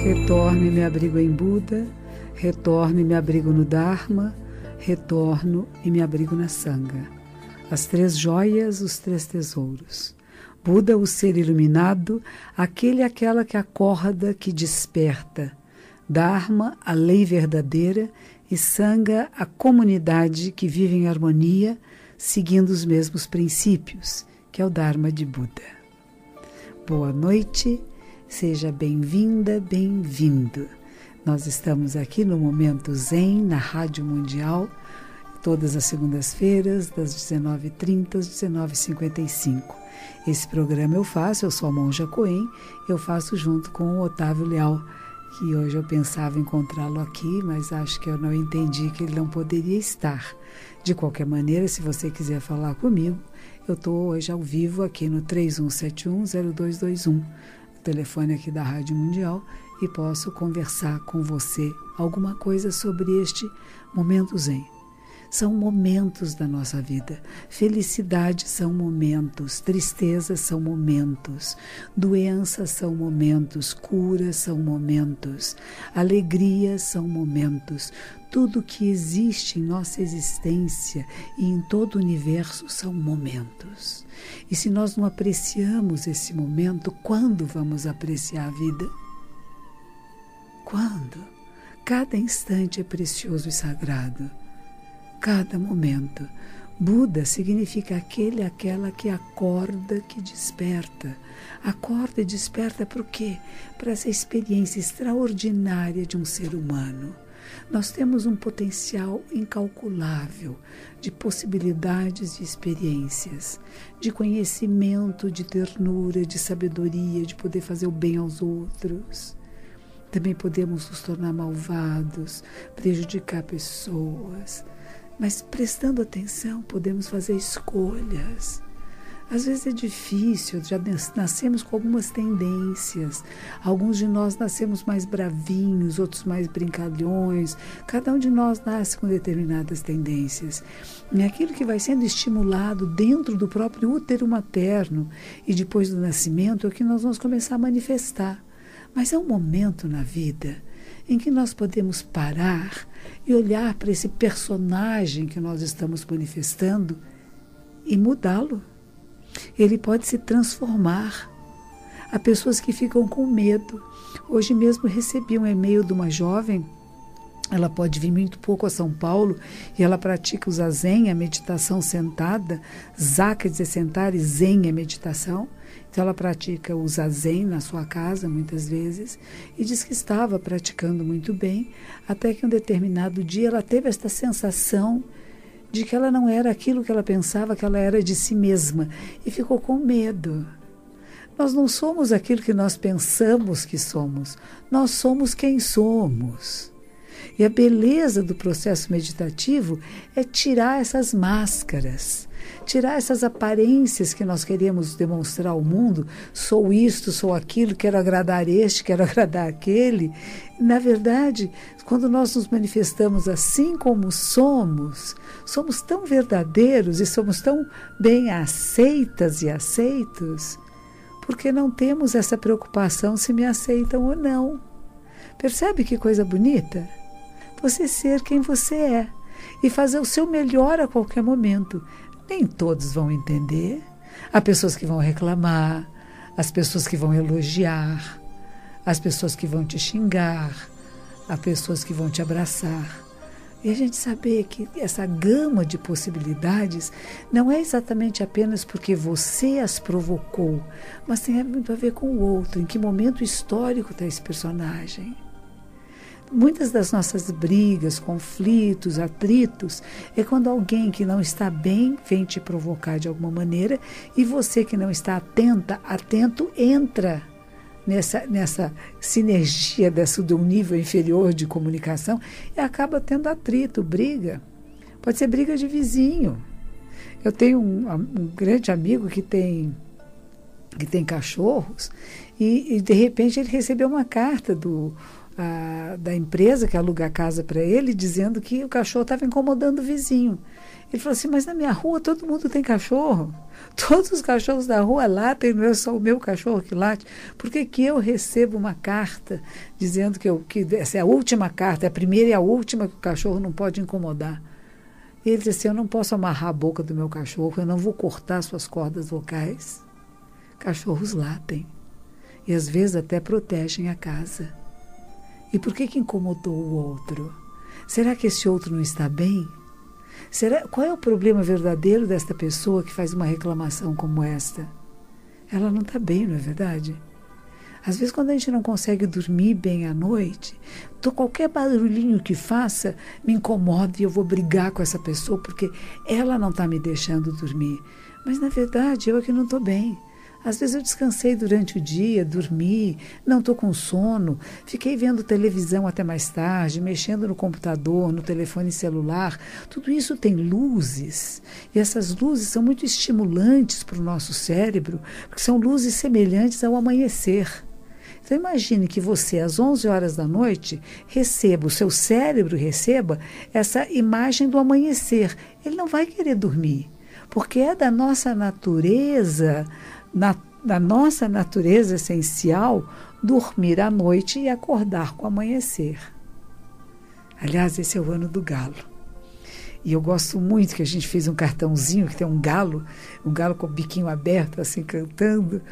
Retorno e me abrigo em Buda, retorno e me abrigo no Dharma, retorno e me abrigo na Sangha. As três joias, os três tesouros. Buda, o ser iluminado, aquele e aquela que acorda, que desperta. Dharma, a lei verdadeira, e Sangha, a comunidade que vive em harmonia, seguindo os mesmos princípios, que é o Dharma de Buda. Boa noite, seja bem-vinda, bem-vindo. Nós estamos aqui no Momento Zen, na Rádio Mundial, todas as segundas-feiras, das 19h30 às 19h55. Esse programa eu sou a Monja Coen, eu faço junto com o Otávio Leal, que hoje eu pensava encontrá-lo aqui, mas acho que eu não entendi que ele não poderia estar. De qualquer maneira, se você quiser falar comigo, eu estou hoje ao vivo aqui no 3171-0221, o telefone aqui da Rádio Mundial, e posso conversar com você alguma coisa sobre este Momento Zen. São momentos da nossa vida. Felicidade são momentos, tristeza são momentos, doenças são momentos, curas são momentos, alegrias são momentos. Tudo que existe em nossa existência e em todo o universo são momentos. E se nós não apreciamos esse momento, quando vamos apreciar a vida? Quando? Cada instante é precioso e sagrado. Cada momento. Buda significa aquele, aquela que acorda, que desperta. Acorda e desperta para o quê? Para essa experiência extraordinária de um ser humano. Nós temos um potencial incalculável de possibilidades e experiências, de conhecimento, de ternura, de sabedoria, de poder fazer o bem aos outros. Também podemos nos tornar malvados, prejudicar pessoas. Mas prestando atenção, podemos fazer escolhas. Às vezes é difícil, já nascemos com algumas tendências. Alguns de nós nascemos mais bravinhos, outros mais brincalhões. Cada um de nós nasce com determinadas tendências. E aquilo que vai sendo estimulado dentro do próprio útero materno e depois do nascimento é o que nós vamos começar a manifestar. Mas é um momento na vida em que nós podemos parar e olhar para esse personagem que nós estamos manifestando e mudá-lo. Ele pode se transformar. Há pessoas que ficam com medo. Hoje mesmo recebi um e-mail de uma jovem, ela pode vir muito pouco a São Paulo e ela pratica o zazen, a meditação sentada. Za quer dizer sentar e zen é meditação. Então ela pratica o zazen na sua casa muitas vezes e diz que estava praticando muito bem, até que um determinado dia ela teve esta sensação de que ela não era aquilo que ela pensava que ela era de si mesma e ficou com medo. Nós não somos aquilo que nós pensamos que somos, nós somos quem somos. E a beleza do processo meditativo é tirar essas máscaras, tirar essas aparências que nós queremos demonstrar ao mundo. Sou isto, sou aquilo, quero agradar este, quero agradar aquele. Na verdade, quando nós nos manifestamos assim como somos, somos tão verdadeiros e somos tão bem aceitas e aceitos, porque não temos essa preocupação se me aceitam ou não. Percebe que coisa bonita? Você ser quem você é e fazer o seu melhor a qualquer momento. Nem todos vão entender. Há pessoas que vão reclamar, as pessoas que vão elogiar, as pessoas que vão te xingar, há pessoas que vão te abraçar. E a gente saber que essa gama de possibilidades não é exatamente apenas porque você as provocou, mas tem muito a ver com o outro. Em que momento histórico está esse personagem? Muitas das nossas brigas, conflitos, atritos, é quando alguém que não está bem vem te provocar de alguma maneira e você que não está atento, entra nessa sinergia de um nível inferior de comunicação e acaba tendo atrito, briga. Pode ser briga de vizinho. Eu tenho um grande amigo que tem cachorros e de repente ele recebeu uma carta da empresa que aluga a casa para ele, dizendo que o cachorro estava incomodando o vizinho. Ele falou assim, mas na minha rua todo mundo tem cachorro. Todos os cachorros da rua latem, não é só o meu cachorro que late. Por que que eu recebo uma carta dizendo que essa é a última carta, é a primeira e a última, que o cachorro não pode incomodar? Ele disse assim, eu não posso amarrar a boca do meu cachorro, eu não vou cortar suas cordas vocais. Cachorros latem. E às vezes até protegem a casa. E por que que incomodou o outro? Será que esse outro não está bem? Qual é o problema verdadeiro desta pessoa que faz uma reclamação como esta? Ela não está bem, não é verdade? Às vezes, quando a gente não consegue dormir bem à noite, qualquer barulhinho que faça me incomoda e eu vou brigar com essa pessoa porque ela não está me deixando dormir. Mas, na verdade, eu é que não estou bem. Às vezes eu descansei durante o dia, dormi, não estou com sono, fiquei vendo televisão até mais tarde, mexendo no computador, no telefone celular. Tudo isso tem luzes, e essas luzes são muito estimulantes para o nosso cérebro, porque são luzes semelhantes ao amanhecer. Então imagine que você, às 11 horas da noite, o seu cérebro receba essa imagem do amanhecer. Ele não vai querer dormir, porque é da nossa natureza, da nossa natureza essencial, dormir à noite e acordar com o amanhecer. Aliás, esse é o ano do galo. E eu gosto muito que a gente fez um cartãozinho que tem um galo com o biquinho aberto, assim, cantando.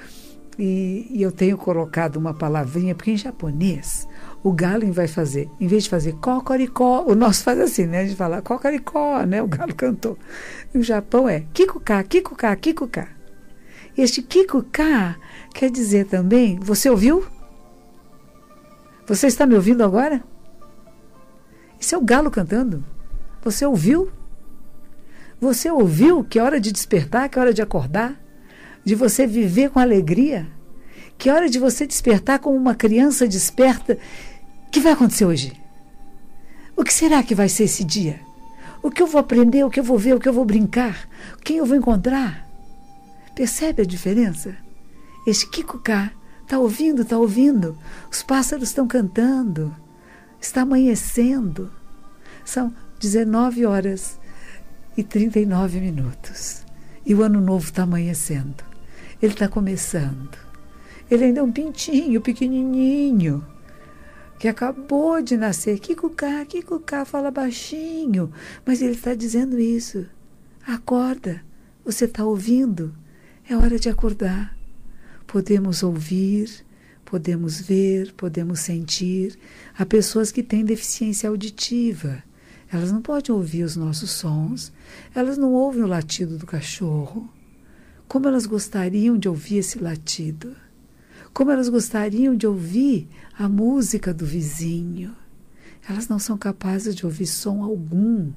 E eu tenho colocado uma palavrinha, porque em japonês, o galo em vez de fazer cocoricó, o nosso faz assim, né? A gente fala cocoricó, né? O galo cantou. No Japão é kikuká, kikuká, kikuká. Este kikuká quer dizer também, você ouviu? Você está me ouvindo agora? Isso é o galo cantando. Você ouviu? Você ouviu que é hora de despertar, que é hora de acordar? De você viver com alegria? Que é hora de você despertar como uma criança desperta? O que vai acontecer hoje? O que será que vai ser esse dia? O que eu vou aprender, o que eu vou ver, o que eu vou brincar? Quem eu vou encontrar? Percebe a diferença? Este kikuká, está ouvindo, está ouvindo. Os pássaros estão cantando. Está amanhecendo. São 19 horas e 39 minutos. E o ano novo está amanhecendo. Ele está começando. Ele ainda é um pintinho, pequenininho, que acabou de nascer. Kikuká, kikuká, fala baixinho. Mas ele está dizendo isso. Acorda. Você está ouvindo? É hora de acordar. Podemos ouvir, podemos ver, podemos sentir. Há pessoas que têm deficiência auditiva. Elas não podem ouvir os nossos sons. Elas não ouvem o latido do cachorro. Como elas gostariam de ouvir esse latido? Como elas gostariam de ouvir a música do vizinho? Elas não são capazes de ouvir som algum.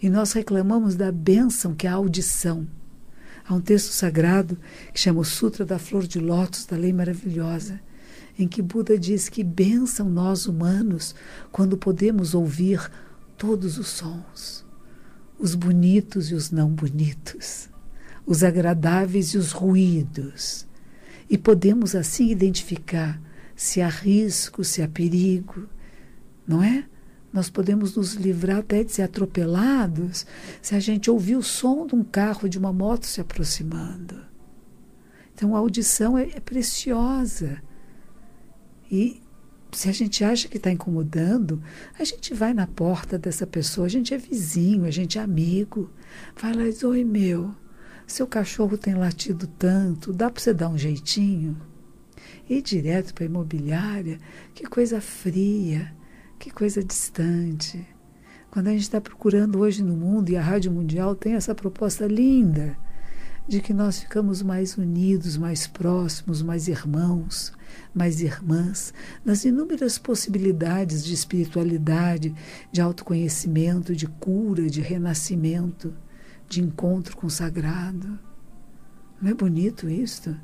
E nós reclamamos da bênção que é a audição. Há um texto sagrado que chama o Sutra da Flor de Lótus, da Lei Maravilhosa, em que Buda diz que bênção nós humanos quando podemos ouvir todos os sons, os bonitos e os não bonitos, os agradáveis e os ruídos, e podemos assim identificar se há risco, se há perigo, não é? Nós podemos nos livrar até de ser atropelados se a gente ouvir o som de um carro, de uma moto se aproximando. Então a audição é preciosa. E se a gente acha que está incomodando, a gente vai na porta dessa pessoa, a gente é vizinho, a gente é amigo. Vai lá e diz, oi meu, seu cachorro tem latido tanto, dá para você dar um jeitinho? Ir direto para a imobiliária, que coisa fria. Que coisa distante. Quando a gente está procurando hoje no mundo, e a Rádio Mundial tem essa proposta linda, de que nós ficamos mais unidos, mais próximos, mais irmãos, mais irmãs, nas inúmeras possibilidades de espiritualidade, de autoconhecimento, de cura, de renascimento, de encontro com o sagrado. Não é bonito isto?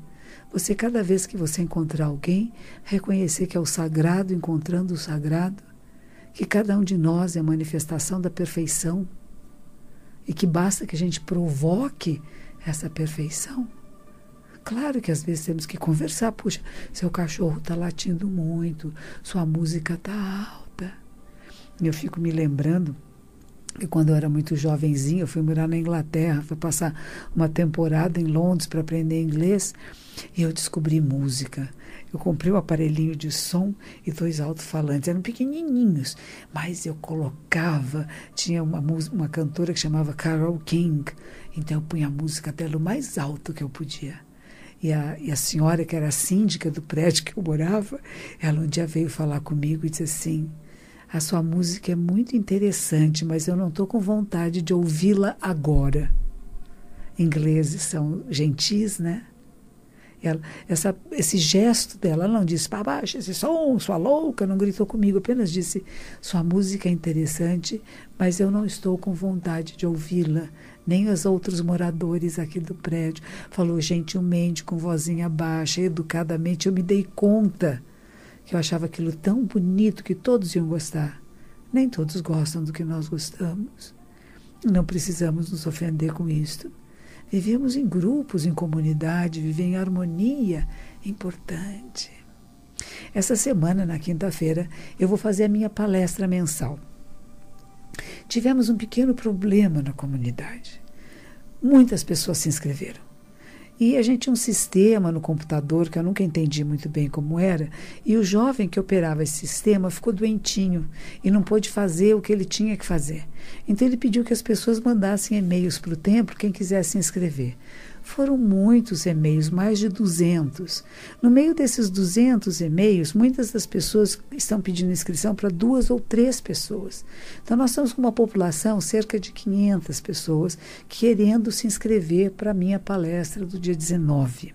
Você, cada vez que você encontrar alguém, reconhecer que é o sagrado encontrando o sagrado, que cada um de nós é a manifestação da perfeição e que basta que a gente provoque essa perfeição. Claro que às vezes temos que conversar. Puxa, seu cachorro está latindo muito, sua música está alta. E eu fico me lembrando que quando eu era muito jovenzinha, eu fui morar na Inglaterra, fui passar uma temporada em Londres para aprender inglês, e eu descobri música. Eu comprei um aparelhinho de som e 2 alto-falantes, eram pequenininhos, mas eu colocava, tinha uma cantora que chamava Carole King, então eu punha a música dela o mais alto que eu podia. E a senhora, que era a síndica do prédio que eu morava, ela um dia veio falar comigo e disse assim: a sua música é muito interessante, mas eu não estou com vontade de ouvi-la agora. Ingleses são gentis, né? Esse gesto dela, ela não disse, para baixo esse som, sua louca, não gritou comigo, apenas disse, sua música é interessante, mas eu não estou com vontade de ouvi-la, nem os outros moradores aqui do prédio. Falou gentilmente, com vozinha baixa, educadamente. Eu me dei conta que eu achava aquilo tão bonito que todos iam gostar. Nem todos gostam do que nós gostamos. Não precisamos nos ofender com isto. Vivemos em grupos, em comunidade, viver em harmonia é importante. Essa semana, na quinta-feira, eu vou fazer a minha palestra mensal. Tivemos um pequeno problema na comunidade. Muitas pessoas se inscreveram. E a gente tinha um sistema no computador que eu nunca entendi muito bem como era, e o jovem que operava esse sistema ficou doentinho e não pôde fazer o que ele tinha que fazer. Então ele pediu que as pessoas mandassem e-mails para o templo, quem quisesse se inscrever. Foram muitos e-mails, mais de 200. No meio desses 200 e-mails, muitas das pessoas estão pedindo inscrição para 2 ou 3 pessoas. Então, nós estamos com uma população, cerca de 500 pessoas, querendo se inscrever para a minha palestra do dia 19.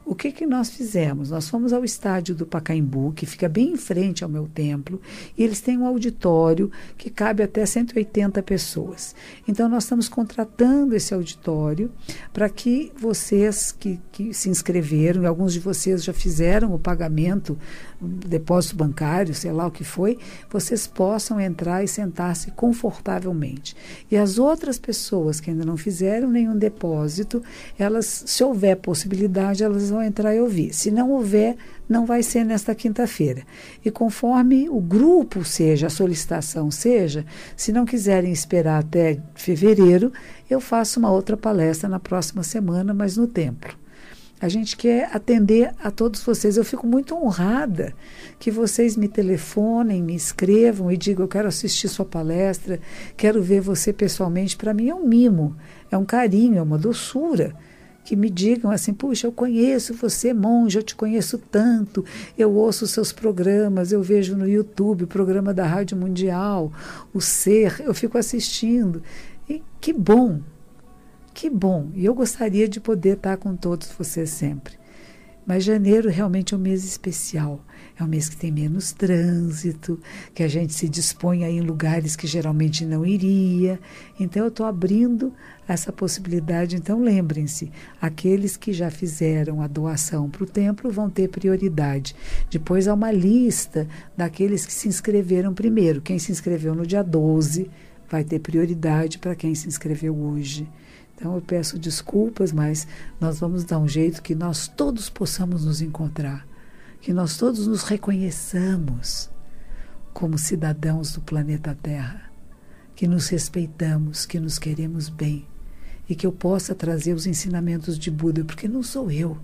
O que nós fizemos? Nós fomos ao estádio do Pacaembu, que fica bem em frente ao meu templo, e eles têm um auditório que cabe até 180 pessoas. Então, nós estamos contratando esse auditório para que vocês que se inscreveram, e alguns de vocês já fizeram o pagamento, depósito bancário, sei lá o que foi, vocês possam entrar e sentar-se confortavelmente. E as outras pessoas que ainda não fizeram nenhum depósito, elas, se houver possibilidade, elas vão entrar e ouvir. Se não houver, não vai ser nesta quinta-feira. E conforme o grupo seja, a solicitação seja, se não quiserem esperar até fevereiro, eu faço uma outra palestra na próxima semana, mas no templo. A gente quer atender a todos vocês. Eu fico muito honrada que vocês me telefonem, me escrevam e digam, eu quero assistir sua palestra, quero ver você pessoalmente. Para mim é um mimo, é um carinho, é uma doçura. Que me digam assim, puxa, eu conheço você, monge, eu te conheço tanto, eu ouço os seus programas, eu vejo no YouTube o programa da Rádio Mundial, o Ser, eu fico assistindo. E que bom! Que bom! E eu gostaria de poder estar com todos vocês sempre. Mas janeiro realmente é um mês especial. É um mês que tem menos trânsito, que a gente se dispõe a ir em lugares que geralmente não iria. Então, eu estou abrindo essa possibilidade. Então, lembrem-se, aqueles que já fizeram a doação para o templo vão ter prioridade. Depois, há uma lista daqueles que se inscreveram primeiro. Quem se inscreveu no dia 12 vai ter prioridade para quem se inscreveu hoje. Então, eu peço desculpas, mas nós vamos dar um jeito que nós todos possamos nos encontrar, que nós todos nos reconheçamos como cidadãos do planeta Terra, que nos respeitamos, que nos queremos bem e que eu possa trazer os ensinamentos de Buda, porque não sou eu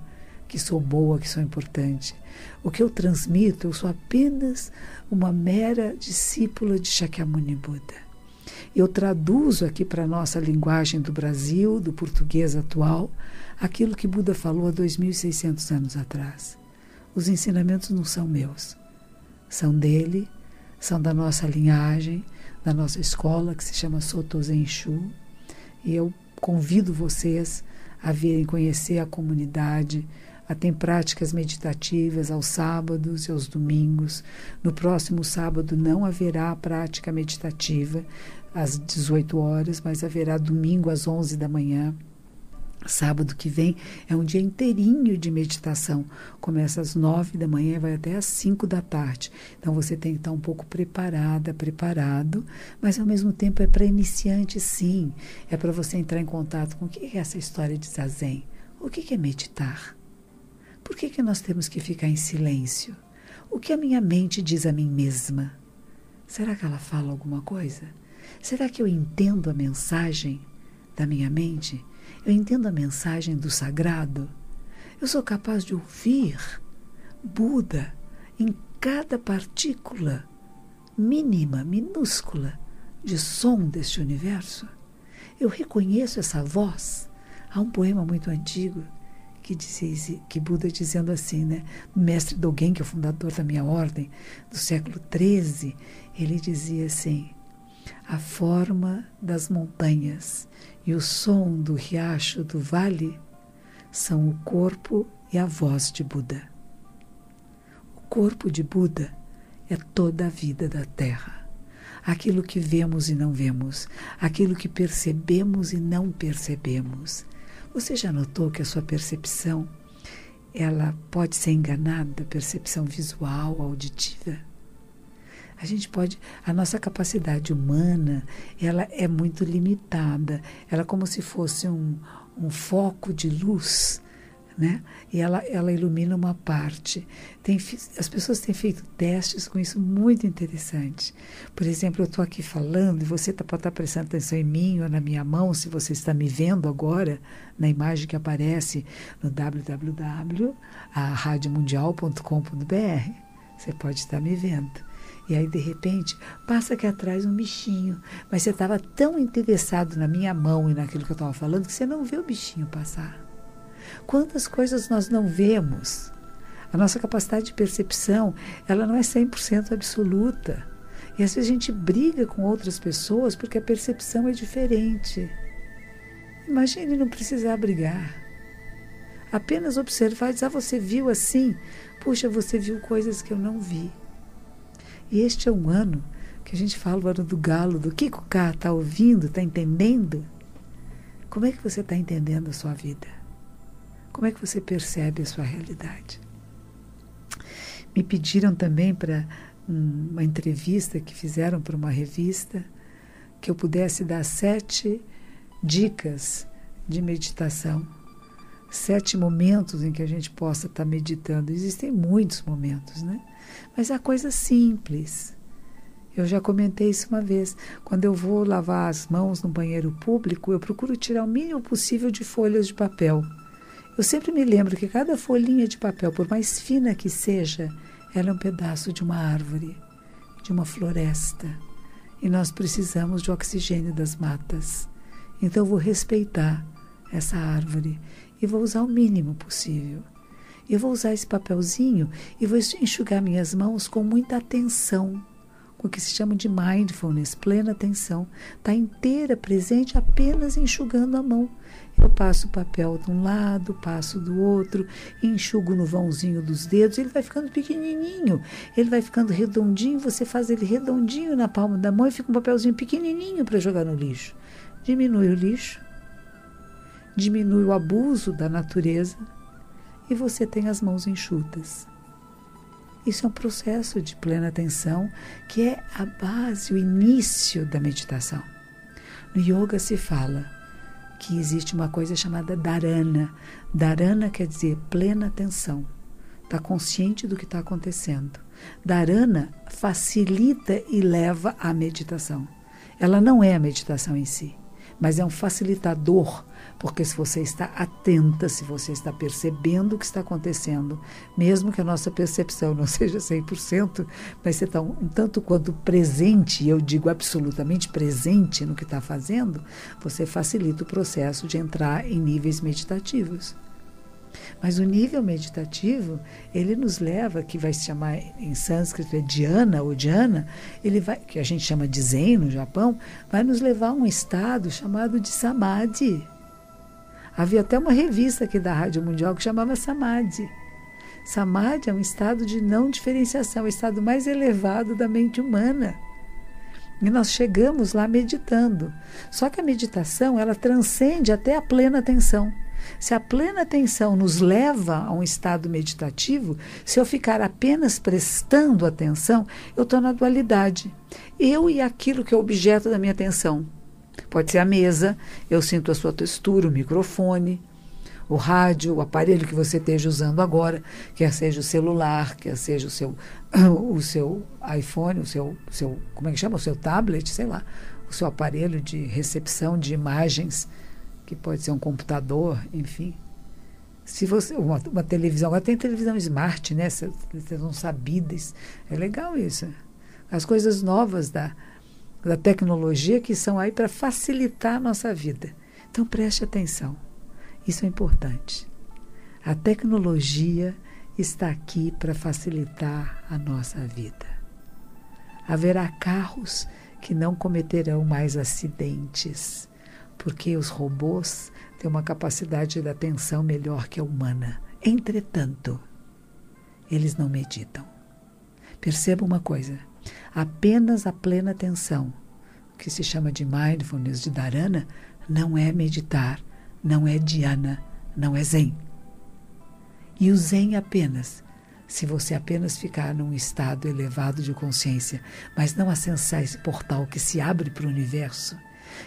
que sou boa, que sou importante. O que eu transmito, eu sou apenas uma mera discípula de Shakyamuni Buda. Eu traduzo aqui para a nossa linguagem do Brasil, do português atual, aquilo que Buda falou há 2.600 anos atrás. Os ensinamentos não são meus, são dele, são da nossa linhagem, da nossa escola, que se chama Soto Zenshu, e eu convido vocês a virem conhecer a comunidade, a ter práticas meditativas aos sábados e aos domingos. No próximo sábado não haverá prática meditativa às 18 horas, mas haverá domingo às 11 da manhã. Sábado que vem é um dia inteirinho de meditação. Começa às 9 da manhã e vai até às 5 da tarde. Então você tem que estar um pouco preparada, preparado, mas ao mesmo tempo é para iniciante, sim. É para você entrar em contato com o que é essa história de Zazen. O que é meditar? Por que nós temos que ficar em silêncio? O que a minha mente diz a mim mesma? Será que ela fala alguma coisa? Será que eu entendo a mensagem da minha mente? Eu entendo a mensagem do sagrado? Eu sou capaz de ouvir Buda em cada partícula mínima, minúscula de som deste universo? Eu reconheço essa voz. Há um poema muito antigo que Buda dizendo assim, né? O mestre Dogen, que é o fundador da minha ordem, do século XIII, ele dizia assim: a forma das montanhas e o som do riacho do vale são o corpo e a voz de Buda. O corpo de Buda é toda a vida da Terra. Aquilo que vemos e não vemos, aquilo que percebemos e não percebemos. Você já notou que a sua percepção, ela pode ser enganada, percepção visual, auditiva? A nossa capacidade humana, ela é muito limitada. Ela é como se fosse um foco de luz, né? E ela ilumina uma parte. As pessoas têm feito testes com isso muito interessantes. Por exemplo, eu estou aqui falando e você pode estar prestando atenção em mim ou na minha mão, se você está me vendo agora, na imagem que aparece no www.radiomundial.com.br. Você pode estar me vendo. E aí, de repente, passa aqui atrás um bichinho. Mas você estava tão interessado na minha mão e naquilo que eu estava falando que você não vê o bichinho passar. Quantas coisas nós não vemos? A nossa capacidade de percepção, ela não é 100% absoluta. E às vezes a gente briga com outras pessoas porque a percepção é diferente. Imagine não precisar brigar. Apenas observar e dizer: você viu assim? Puxa, você viu coisas que eu não vi. E este é um ano que a gente fala, o ano do galo, do Kiko K. Está ouvindo? Está entendendo? Como é que você está entendendo a sua vida? Como é que você percebe a sua realidade? Me pediram também para uma entrevista que fizeram para uma revista que eu pudesse dar 7 dicas de meditação, 7 momentos em que a gente possa estar meditando. Existem muitos momentos, né? Mas há coisas simples. Eu já comentei isso uma vez. Quando eu vou lavar as mãos no banheiro público, eu procuro tirar o mínimo possível de folhas de papel. Eu sempre me lembro que cada folhinha de papel, por mais fina que seja, ela é um pedaço de uma árvore, de uma floresta. E nós precisamos de oxigênio das matas. Então eu vou respeitar essa árvore e vou usar o mínimo possível. Eu vou usar esse papelzinho e vou enxugar minhas mãos com muita atenção, com o que se chama de mindfulness, plena atenção. Está inteira, presente, apenas enxugando a mão. Eu passo o papel de um lado, passo do outro, enxugo no vãozinho dos dedos, ele vai ficando pequenininho, ele vai ficando redondinho, você faz ele redondinho na palma da mão e fica um papelzinho pequenininho para jogar no lixo. Diminui o lixo, diminui o abuso da natureza, e você tem as mãos enxutas. Isso é um processo de plena atenção que é a base, o início da meditação. No yoga se fala que existe uma coisa chamada dharana. Dharana quer dizer plena atenção. Está consciente do que está acontecendo. Dharana facilita e leva à meditação. Ela não é a meditação em si, mas é um facilitador, porque se você está atenta, se você está percebendo o que está acontecendo, mesmo que a nossa percepção não seja 100%, mas você está um tanto quanto presente, e eu digo absolutamente presente no que está fazendo, você facilita o processo de entrar em níveis meditativos. Mas o nível meditativo, ele nos leva, que vai se chamar em sânscrito é dhyana ou dhyana, que a gente chama de zen no Japão, vai nos levar a um estado chamado de samadhi. Havia até uma revista aqui da Rádio Mundial que chamava Samadhi. Samadhi é um estado de não diferenciação, é o estado mais elevado da mente humana. E nós chegamos lá meditando. Só que a meditação, ela transcende até a plena atenção. Se a plena atenção nos leva a um estado meditativo, se eu ficar apenas prestando atenção, eu estou na dualidade. Eu e aquilo que é objeto da minha atenção. Pode ser a mesa, eu sinto a sua textura, o microfone, o rádio, o aparelho que você esteja usando agora, quer seja o celular, quer seja o seu iPhone, como é que chama? O seu tablet, sei lá, o seu aparelho de recepção de imagens, que pode ser um computador, enfim. Se você, uma televisão, agora tem televisão smart, né? Televisão sabidas. É legal isso. As coisas novas da tecnologia que são aí para facilitar a nossa vida. Então preste atenção. Isso é importante. A tecnologia está aqui para facilitar a nossa vida. Haverá carros que não cometerão mais acidentes, porque os robôs têm uma capacidade de atenção melhor que a humana. Entretanto, eles não meditam. Perceba uma coisa, apenas a plena atenção, o que se chama de mindfulness, de dharana, não é meditar, não é dhyana, não é zen. E o zen apenas, se você apenas ficar num estado elevado de consciência, mas não acessar esse portal que se abre para o universo,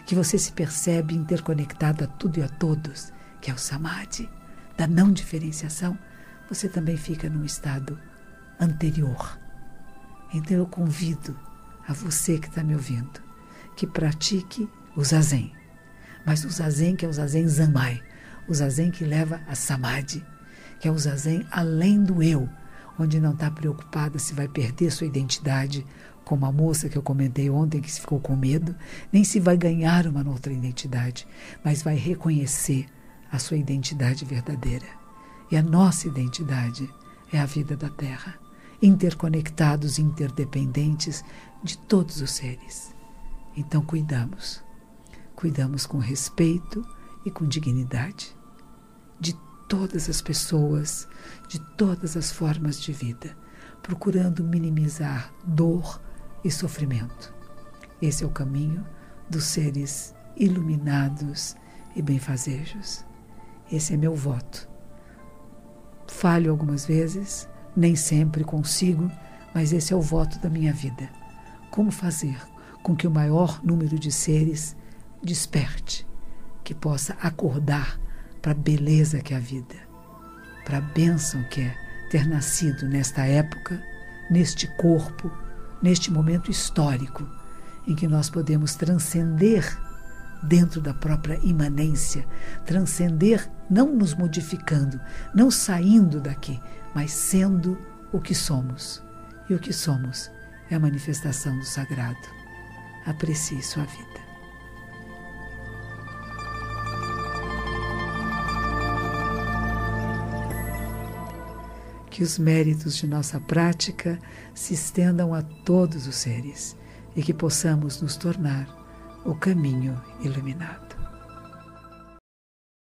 que você se percebe interconectado a tudo e a todos, que é o samadhi, da não diferenciação, você também fica num estado anterior. Então eu convido a você que está me ouvindo, que pratique o zazen, mas o zazen que é o zazen zanmai, o zazen que leva a samadhi, que é o zazen além do eu, onde não está preocupada se vai perder sua identidade, como a moça que eu comentei ontem que ficou com medo, nem se vai ganhar uma outra identidade, mas vai reconhecer a sua identidade verdadeira. E a nossa identidade é a vida da Terra, interconectados e interdependentes de todos os seres. Então cuidamos com respeito e com dignidade de todas as pessoas, de todas as formas de vida, procurando minimizar dor e sofrimento. Esse é o caminho dos seres iluminados e benfazejos. Esse é meu voto. Falho algumas vezes, nem sempre consigo, mas esse é o voto da minha vida. Como fazer com que o maior número de seres desperte, que possa acordar para a beleza que é a vida, para a bênção que é ter nascido nesta época, neste corpo, neste momento histórico, em que nós podemos transcender dentro da própria imanência, transcender não nos modificando, não saindo daqui, mas sendo o que somos. E o que somos é a manifestação do sagrado. Aprecie sua vida. Que os méritos de nossa prática se estendam a todos os seres e que possamos nos tornar o caminho iluminado.